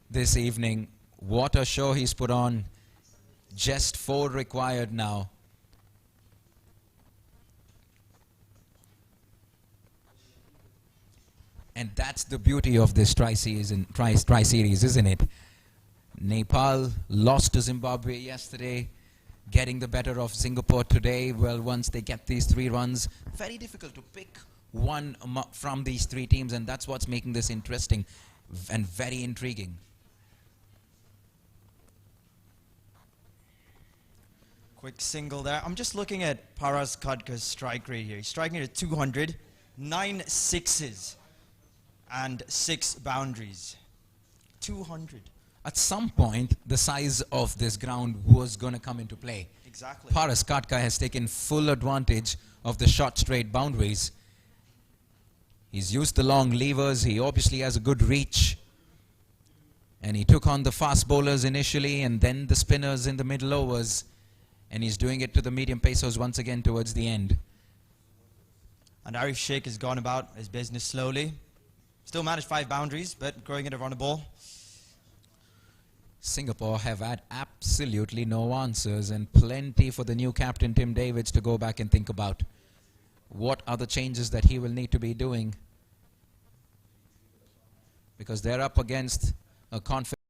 this evening. What a show he's put on. Just 4 required now. And that's the beauty of this tri-series, isn't it? Nepal lost to Zimbabwe yesterday, getting the better of Singapore today. Well, once they get these 3 runs, very difficult to pick one from these 3 teams, and that's what's making this interesting and very intriguing. Quick single there. I'm just looking at Paras Khadka's strike rate here. He's striking at 200, 9 sixes, and 6 boundaries. 200. At some point, the size of this ground was going to come into play. Exactly. Paras Khadka has taken full advantage of the short straight boundaries. He's used the long levers. He obviously has a good reach. And he took on the fast bowlers initially and then the spinners in the middle overs. And he's doing it to the medium pacers once again towards the end. And Arif Sheikh has gone about his business slowly. Still managed 5 boundaries, but growing it around the ball. Singapore have had absolutely no answers and plenty for the new captain Tim Davids to go back and think about. What are the changes that he will need to be doing? Because they're up against a confident